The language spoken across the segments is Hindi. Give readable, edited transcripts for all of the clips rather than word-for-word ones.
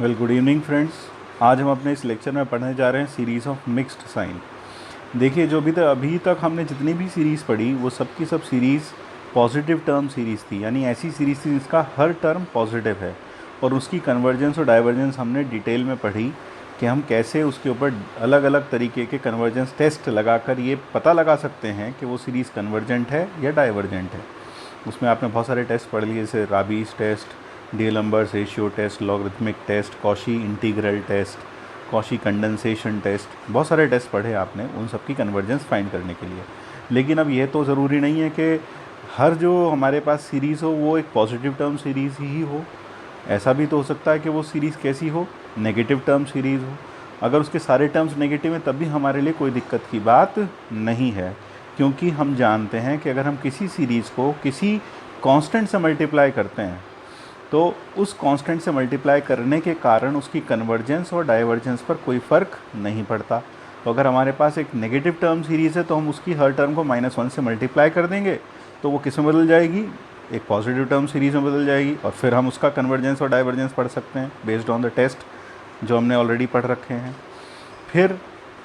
Well, good evening friends. आज हम अपने इस लेक्चर में पढ़ने जा रहे हैं सीरीज़ ऑफ मिक्स्ड साइन। देखिए, जो अभी तक हमने जितनी भी सीरीज़ पढ़ी वो सब की सब सीरीज़ पॉजिटिव टर्म सीरीज़ थी, यानी ऐसी सीरीज़ थी जिसका हर टर्म पॉजिटिव है। और उसकी कन्वर्जेंस और डाइवर्जेंस हमने डिटेल में पढ़ी कि हम कैसे उसके ऊपर अलग अलग तरीके के कन्वर्जेंस टेस्ट लगाकर ये पता लगा सकते हैं कि वो सीरीज़ कन्वर्जेंट है या डाइवर्जेंट है। उसमें आपने बहुत सारे टेस्ट पढ़ लिए, जैसे Raabe's test, D'Alembert's ratio test, logarithmic test, Cauchy integral test, Cauchy condensation test, बहुत सारे टेस्ट पढ़े आपने उन सब की कन्वर्जेंस फाइंड करने के लिए। लेकिन अब ये तो ज़रूरी नहीं है कि हर जो हमारे पास सीरीज़ हो वो एक पॉजिटिव टर्म सीरीज़ ही हो। ऐसा भी तो हो सकता है कि वो सीरीज़ कैसी हो, नेगेटिव टर्म सीरीज़ हो। अगर उसके सारे टर्म्स नेगेटिव हैं तब भी हमारे लिए कोई दिक्कत की बात नहीं है, क्योंकि हम जानते हैं कि अगर हम किसी सीरीज़ को किसी कांस्टेंट से मल्टीप्लाई करते हैं तो उस कांस्टेंट से मल्टीप्लाई करने के कारण उसकी कन्वर्जेंस और डाइवर्जेंस पर कोई फ़र्क नहीं पड़ता। तो अगर हमारे पास एक नेगेटिव टर्म सीरीज़ है तो हम उसकी हर टर्म को -1 से मल्टीप्लाई कर देंगे तो वो किस में बदल जाएगी, एक पॉजिटिव टर्म सीरीज़ में बदल जाएगी। और फिर हम उसका कन्वर्जेंस और डाइवर्जेंस पढ़ सकते हैं बेस्ड ऑन द टेस्ट जो हमने ऑलरेडी पढ़ रखे हैं। फिर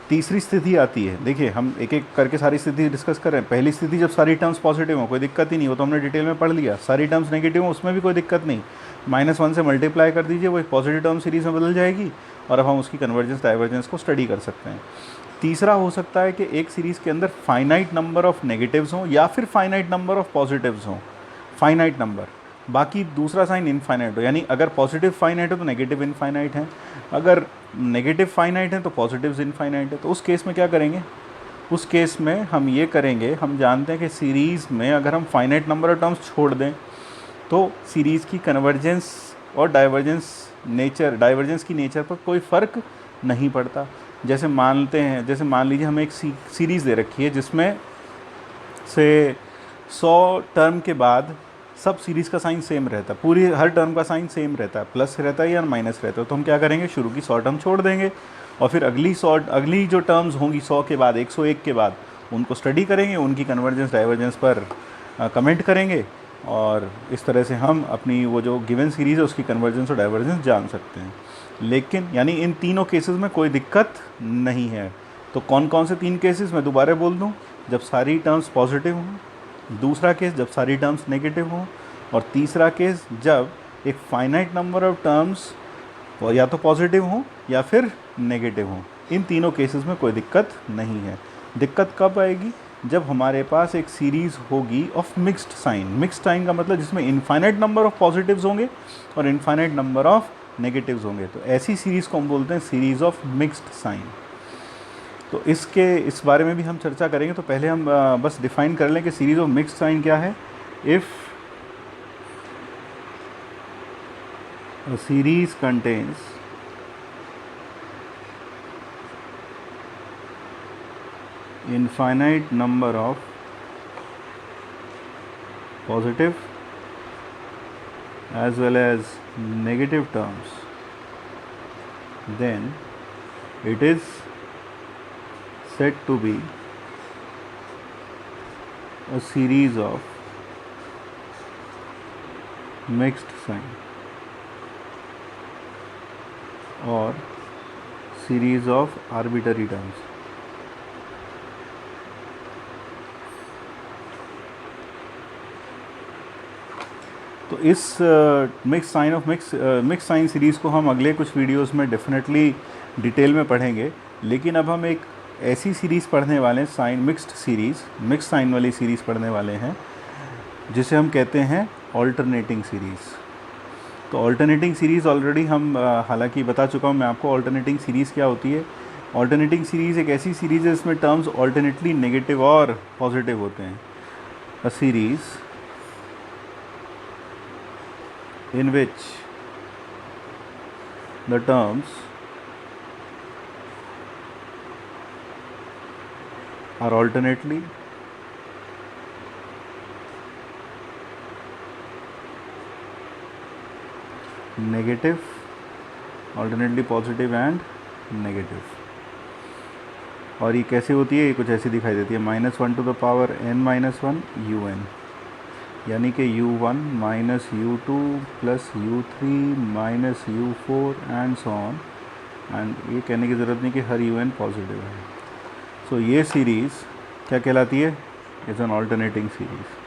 तीसरी स्थिति आती है। देखिए, हम एक एक करके सारी स्थिति डिस्कस कर रहे हैं। पहली स्थिति, जब सारी टर्म्स पॉजिटिव हो, कोई दिक्कत ही नहीं हो, तो हमने डिटेल में पढ़ लिया। सारी टर्म्स नेगेटिव हो, उसमें भी कोई दिक्कत नहीं, -1 से मल्टीप्लाई कर दीजिए, वो एक पॉजिटिव टर्म सीरीज़ में बदल जाएगी और अब हम उसकी कन्वर्जेंस डाइवर्जेंस को स्टडी कर सकते हैं। तीसरा हो सकता है कि एक सीरीज़ के अंदर फाइनाइट नंबर ऑफ नेगेटिव्स हों या फिर फाइनाइट नंबर ऑफ पॉजिटिव्स हों। फाइनाइट नंबर, बाकी दूसरा साइन इनफाइनाइट हो, यानी अगर पॉजिटिव फाइनाइट हो तो नेगेटिव इनफाइनाइट है, अगर नेगेटिव फाइनाइट है तो पॉजिटिव्स इनफाइनाइट है। तो उस केस में क्या करेंगे? उस केस में हम ये करेंगे, हम जानते हैं कि सीरीज़ में अगर हम फाइनाइट नंबर ऑफ टर्म्स छोड़ दें तो सीरीज़ की कन्वर्जेंस और डाइवर्जेंस की नेचर पर कोई फ़र्क नहीं पड़ता। जैसे मान लीजिए हमें एक सीरीज़ दे रखी है जिसमें से 100 टर्म के बाद सब सीरीज़ का साइन सेम रहता है, पूरी हर टर्म का साइन सेम रहता है, प्लस रहता है या माइनस रहता है। तो हम क्या करेंगे, शुरू की 100 टर्म छोड़ देंगे और फिर अगली जो टर्म्स होंगी 100 के बाद, 101 के बाद, उनको स्टडी करेंगे, उनकी कन्वर्जेंस डाइवर्जेंस पर कमेंट करेंगे और इस तरह से हम अपनी वो जो गिवन सीरीज़ है उसकी कन्वर्जेंस और डाइवर्जेंस जान सकते हैं। लेकिन यानी इन तीनों केसेस में कोई दिक्कत नहीं है। तो कौन कौन से 3 केसेस मैं दोबारा बोल दूँ? जब सारी टर्म्स पॉजिटिव हों, दूसरा केस जब सारी टर्म्स नेगेटिव हों, और तीसरा केस जब एक फाइनाइट नंबर ऑफ टर्म्स या तो पॉजिटिव हों या फिर नेगेटिव हों। इन तीनों केसेस में कोई दिक्कत नहीं है। दिक्कत कब आएगी? जब हमारे पास एक सीरीज़ होगी of mixed sign. Mixed sign का मतलब जिसमें इनफाइनाइट नंबर ऑफ पॉजिटिव्स होंगे और इनफाइनाइट नंबर ऑफ नेगेटिव्स होंगे, तो ऐसी सीरीज़ को हम बोलते हैं सीरीज़ ऑफ मिक्स्ड साइन। तो इस बारे में भी हम चर्चा करेंगे। तो पहले हम बस डिफाइन कर लें कि सीरीज़ ऑफ मिक्स्ड साइन क्या है। If a series contains infinite number of positive as well as negative terms, then it is said to be a series of mixed sign और सीरीज़ ऑफ आर्बिटरी टर्म्स। तो इस मिक्स साइन सीरीज़ को हम अगले कुछ वीडियोस में डेफिनेटली डिटेल में पढ़ेंगे। लेकिन अब हम एक ऐसी सीरीज़ पढ़ने वाले हैं, मिक्स साइन वाली सीरीज़ पढ़ने वाले हैं जिसे हम कहते हैं ऑल्टरनेटिंग सीरीज़। तो ऑल्टरनेटिंग सीरीज़ ऑलरेडी हम हालांकि बता चुका हूँ मैं आपको ऑल्टरनेटिंग सीरीज़ क्या होती है। ऑल्टरनेटिंग सीरीज़ एक ऐसी सीरीज़ है जिसमें टर्म्स ऑल्टरनेटली नेगेटिव और पॉजिटिव होते हैं। A series in which the terms are alternately negative, alternately positive and negative. और ये कैसे होती है? ये कुछ ऐसी दिखाई देती है, -1 to the power n - 1 un। यानी कि U1 minus U2 plus U3 minus U4 and so on, and ये कहने की ज़रूरत नहीं कि हर UN पॉजिटिव है। सो ये सीरीज़ क्या कहलाती है? Is an alternating series.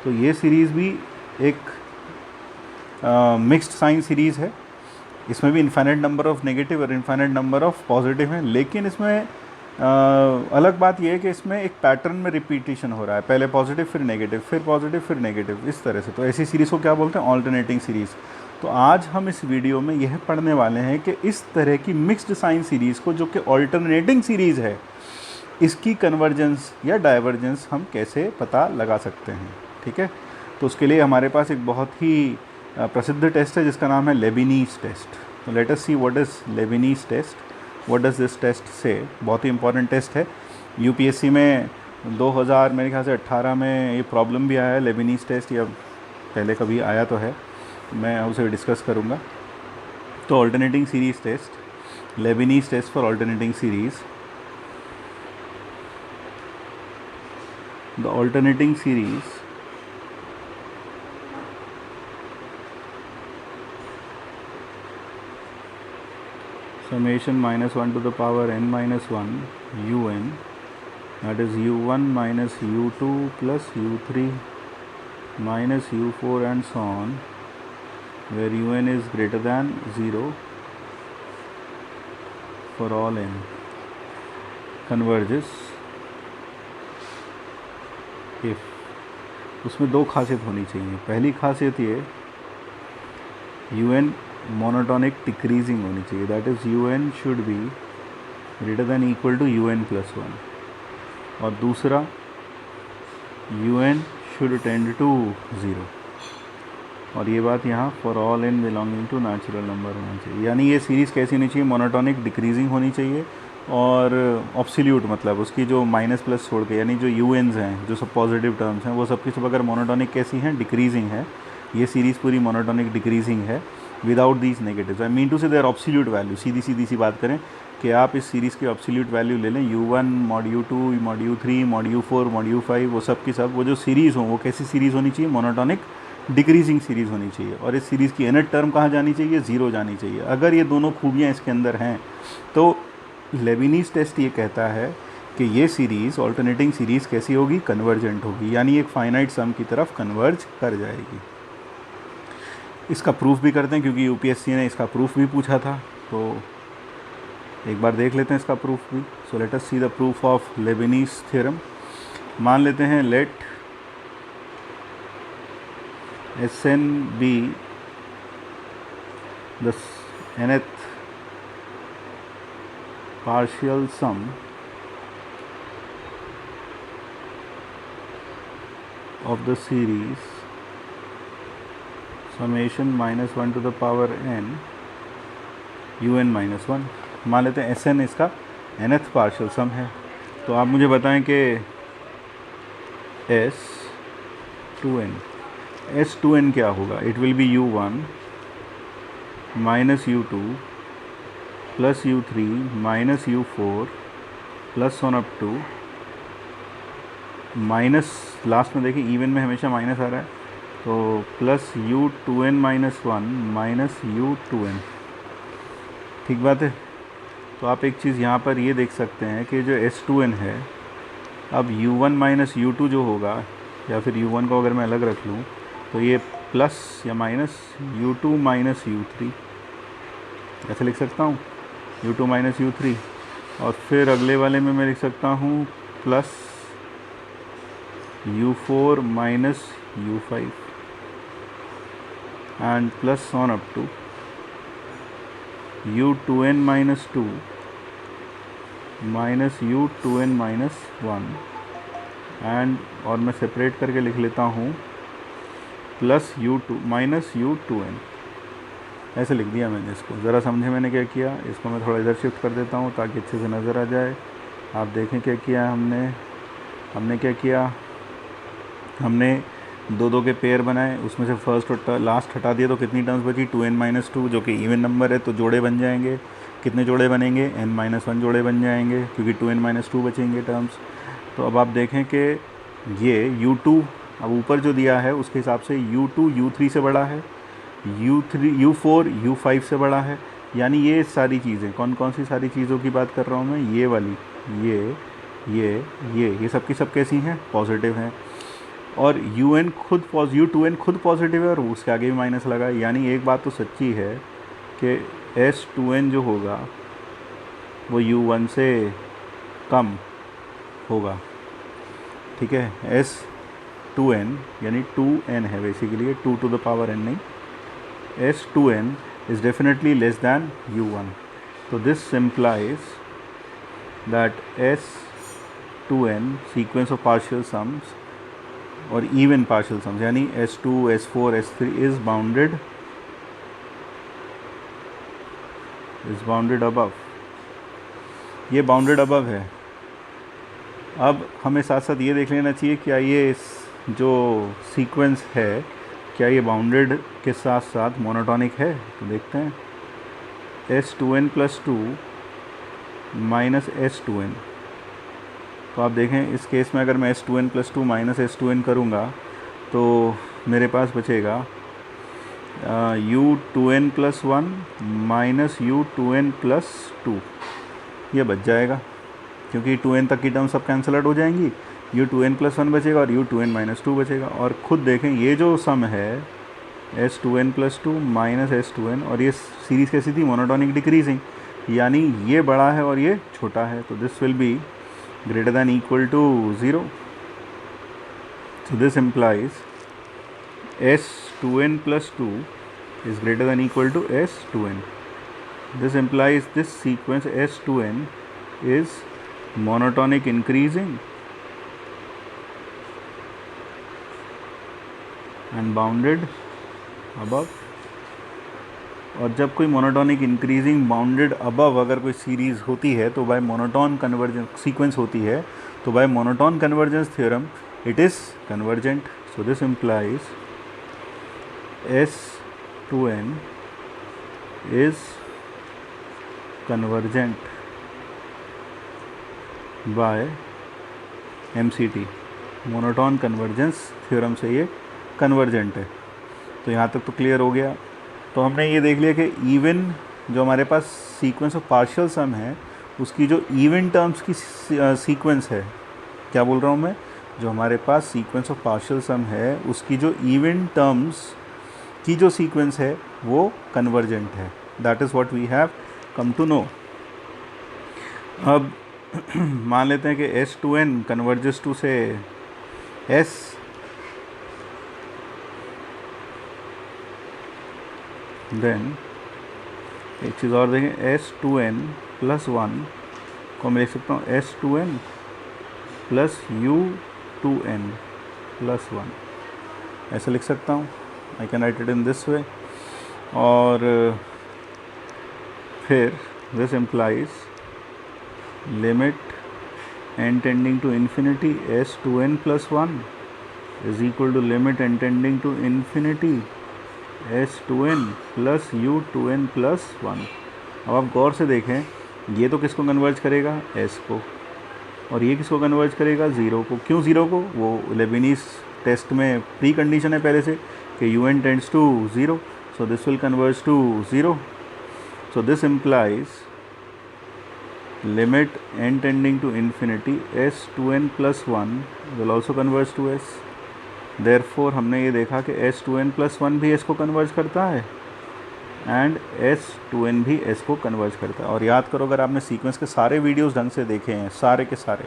तो ये सीरीज़ भी एक मिक्स्ड साइन सीरीज़ है। इसमें भी इन्फाइनाइट नंबर ऑफ़ नेगेटिव और इन्फाइनाइट नंबर ऑफ़ पॉजिटिव हैं, लेकिन इसमें अलग बात यह है कि इसमें एक पैटर्न में रिपीटिशन हो रहा है, पहले पॉजिटिव फिर नेगेटिव फिर पॉजिटिव फिर नेगेटिव, इस तरह से। तो ऐसी सीरीज़ को क्या बोलते हैं? Alternating series. तो आज हम इस वीडियो में यह पढ़ने वाले हैं कि इस तरह की मिक्स्ड साइन सीरीज़ को, जो कि ऑल्टरनेटिंग सीरीज़ है, इसकी कन्वर्जेंस या डाइवर्जेंस हम कैसे पता लगा सकते हैं। ठीक है, तो उसके लिए हमारे पास एक बहुत ही प्रसिद्ध टेस्ट है जिसका नाम है लेबिनीज़ टेस्ट। तो let us see what is Leibniz test, what does this test say. बहुत ही इंपॉर्टेंट टेस्ट है। यूपीएससी में 2000 मेरे ख्याल से 18 में ये प्रॉब्लम भी आया है लेबिनीज़ टेस्ट, या पहले कभी आया तो है, मैं उसे डिस्कस करूँगा। तो alternating series test, Leibniz test for alternating series. The alternating series summation minus 1 to the power n minus 1 un, that is u1 minus u2 plus u3 minus u4 and so on, where un is greater than 0 for all n, converges if। उसमें दो खासियत होनी चाहिए। पहली खासियत ये, un मोनोटोनिक डिक्रीजिंग होनी चाहिए, that is un should be greater than equal to un plus 1, और दूसरा un शुड टेंड टू 0, और ये बात यहाँ for all n belonging to natural number होना चाहिए। यानी ये सीरीज़ कैसी होनी चाहिए? मोनोटोनिक डिक्रीजिंग होनी चाहिए, और ऑब्सोल्यूट मतलब उसकी जो माइनस प्लस छोड़ के, यानी जो यूएनस हैं, जो सब पॉजिटिव टर्म्स हैं, वो सब की सब अगर मोनोटोनिक कैसी हैं? डिक्रीजिंग है। ये सीरीज़ पूरी मोनोटोनिक डिक्रीजिंग है without these negatives. I mean to say their absolute value. सीधी सी बात करें कि आप इस सीरीज़ की ऑब्सोल्यूट वैल्यू ले लें, u1 mod u2 mod u3 mod u4 mod u5, वो सब की सब, वो जो सीरीज़ हो वो कैसी सीरीज़ होनी चाहिए? मोनोटोनिक डिक्रीजिंग सीरीज़ होनी चाहिए। और इस सीरीज़ की nth टर्म कहाँ जानी चाहिए? 0 जानी चाहिए। अगर ये दोनों खूबियाँ इसके अंदर हैं तो लेबिनीज़ टेस्ट ये कहता है कि ये सीरीज़, ऑल्टरनेटिंग सीरीज़ कैसी होगी? कन्वर्जेंट होगी, यानी एक फाइनाइट सम की तरफ कन्वर्ज कर जाएगी। इसका प्रूफ भी करते हैं, क्योंकि यूपीएससी ने इसका प्रूफ भी पूछा था, तो एक बार देख लेते हैं इसका प्रूफ भी। So let us see the proof of Leibniz theorem. मान लेते हैं let Sn be the nth partial sum of the series summation minus 1 to the power n un minus 1। मान लेते हैं Sn इसका nth पार्शियल सम है। तो आप मुझे बताएं कि S2n क्या होगा? It will be u1 minus u2 plus u3 minus u4 plus on up to minus, last में देखिए इवन में हमेशा माइनस आ रहा है, तो plus u2n minus 1 minus u2n। ठीक बात है। तो आप एक चीज़ यहाँ पर ये देख सकते हैं कि जो S2n है, अब u1 माइनस u2 जो होगा, या फिर u1 को अगर मैं अलग रख लूँ तो ये प्लस या माइनस u2 माइनस u3, ऐसे लिख सकता हूँ, u2 माइनस u3। और फिर अगले वाले में मैं लिख सकता हूँ plus u4 minus u5 and plus on up to u2n minus 2 minus u2n minus 1 and, और मैं सेपरेट करके लिख लेता हूँ प्लस u2 माइनस u2n। ऐसे लिख दिया मैंने इसको। ज़रा समझे मैंने क्या किया? इसको मैं थोड़ा इधर शिफ्ट कर देता हूँ ताकि अच्छे से नज़र आ जाए। आप देखें क्या किया हमने क्या किया? हमने दो दो के पेयर बनाए, उसमें से फर्स्ट और लास्ट हटा दिया, तो कितनी टर्म्स बची? 2n माइनस 2, जो कि इवन नंबर है तो जोड़े बन जाएंगे। कितने जोड़े बनेंगे, n-1 जोड़े बन जाएंगे क्योंकि 2n-2 बचेंगे टर्म्स। तो अब आप देखें कि ये u2 अब ऊपर जो दिया है उसके हिसाब से u2 u3 से बड़ा है, u4 u5 से बड़ा है। यानी ये सारी चीज़ें, कौन कौन सी सारी चीज़ों की बात कर रहा हूँ मैं, ये वाली, ये सब की सब कैसी हैं, पॉजिटिव हैं। और u2n खुद पॉजिटिव है और उसके आगे भी माइनस लगा। यानी एक बात तो सच्ची है कि S2n जो होगा वो u1 से कम होगा, ठीक है। S2n यानी 2n है basically, 2 to the power n नहीं, S2n is definitely less than u1. So this implies that S2n sequence of partial sums or even partial sums यानी S2, S4, S3 is bounded above, ये bounded above है। अब हमें साथ साथ ये देख लेना चाहिए क्या ये जो सीक्वेंस है क्या ये बाउंडेड के साथ साथ मोनोटॉनिक है। तो देखते हैं, S2n+2 माइनस S2n। तो आप देखें इस केस में अगर मैं S2n+2 माइनस S2n करूँगा तो मेरे पास बचेगा u2n+1 माइनस u2n+2, ये बच जाएगा क्योंकि 2n तक की टर्म सब कैंसल आउट हो जाएंगी, u2n+1 बचेगा और u2n-2 बचेगा। और ख़ुद देखें ये जो सम है S2n+2 माइनस S2n, और ये सीरीज़ कैसी थी, मोनोटॉनिक डिक्रीजिंग, यानी ये बड़ा है और ये छोटा है। तो this will be greater than equal to 0। So this implies S2n+2 is greater than equal to S2n. This implies this sequence S2n is monotonic increasing and bounded above। और जब कोई मोनोटॉनिक इंक्रीजिंग बाउंडेड अबव अगर कोई सीरीज़ होती है तो बाय मोनोटॉन कन्वर्जेंस सीक्वेंस होती है तो by monotone convergence theorem it is convergent. So this implies S2n is convergent by MCT, monotone convergence theorem से ये कन्वर्जेंट है। तो यहाँ तक तो क्लियर हो गया। तो हमने ये देख लिया कि इवन जो हमारे पास सीक्वेंस ऑफ पार्शियल सम है उसकी जो इवन टर्म्स की सीक्वेंस है, क्या बोल रहा हूँ मैं, जो हमारे पास सीक्वेंस ऑफ पार्शियल सम है उसकी जो इवन टर्म्स की जो सीक्वेंस है वो कन्वर्जेंट है। That is what we have come to know. अब मान लेते हैं कि S2n converges to say S, then एक चीज़ और देखें, S2n+1 को मैं लिख सकता हूँ S2n+u2n+1, ऐसे लिख सकता हूँ। I can write it in this way. और फिर this implies limit n tending to infinity S2n+1 is equal to limit n tending to infinity S2n+u2n+1। अब आप गौर से देखें, ये तो किसको कन्वर्ज करेगा, S को, और ये किसको कन्वर्ज करेगा, 0 को। क्यों 0 को, वो लेबिनीज़ टेस्ट में प्री कंडीशन है पहले से कि un tends to 0, so this will converge to 0। So this implies limit n tending to infinity S2n+1 will also converge to S। Therefore हमने ये देखा कि S2n+1 भी S को कन्वर्ज करता है एंड S2n भी S को कन्वर्ज करता है। और याद करो, अगर आपने सीक्वेंस के सारे वीडियोस ढंग से देखे हैं, सारे के सारे,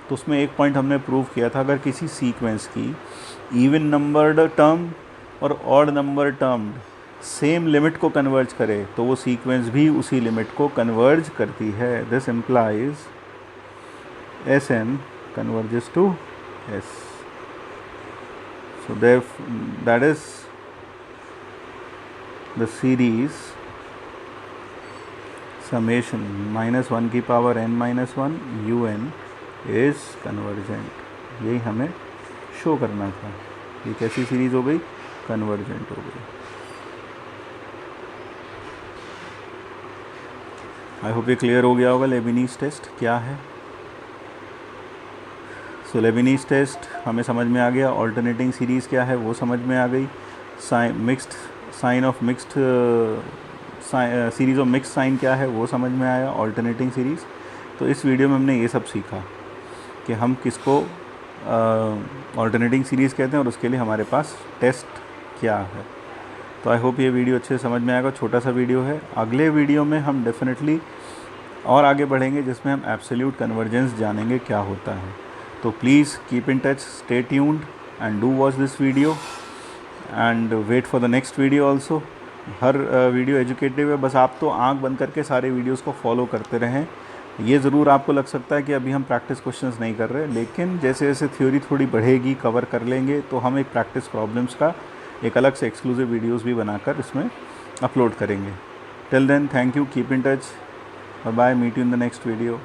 तो उसमें एक पॉइंट हमने प्रूव किया था, अगर किसी सीक्वेंस की इवन नंबर्ड टर्म और odd number term same limit को कन्वर्ज करे तो वो सीक्वेंस भी उसी लिमिट को कन्वर्ज करती है। This implies Sn converges to S। So that is the series summation -1 की power n-1 un is convergent। यही हमें शो करना था। ये कैसी सीरीज़ हो गई, कन्वर्जेंट हो गई। आई होप ये क्लियर हो गया होगा लेबिनीज टेस्ट क्या है। सो लेबिनीज टेस्ट हमें समझ में आ गया, ऑल्टरनेटिंग सीरीज़ क्या है वो समझ में आ गई, sign of mixed series of mix sign क्या है वो समझ में आया, ऑल्टरनेटिंग सीरीज़। तो इस वीडियो में हमने ये सब सीखा कि हम किसको ऑल्टरनेटिंग सीरीज़ कहते हैं और उसके लिए हमारे पास टेस्ट क्या है। तो आई होप ये वीडियो अच्छे से समझ में आएगा, छोटा सा वीडियो है। अगले वीडियो में हम डेफिनेटली और आगे बढ़ेंगे जिसमें हम एब्सोल्यूट कन्वर्जेंस जानेंगे क्या होता है। तो please keep in touch, stay tuned and do watch this video and wait for the next video also. हर वीडियो एजुकेटिव है, बस आप तो आंख बंद करके सारे वीडियोस को फॉलो करते रहें। ये ज़रूर आपको लग सकता है कि अभी हम प्रैक्टिस क्वेश्चंस नहीं कर रहे, लेकिन जैसे जैसे थ्योरी थोड़ी बढ़ेगी, कवर कर लेंगे, तो हम एक प्रैक्टिस प्रॉब्लम्स का एक अलग से एक्सक्लूसिव वीडियोस भी बनाकर इसमें अपलोड करेंगे। Till then, thank you, keep in touch, bye bye, meet you in the next video.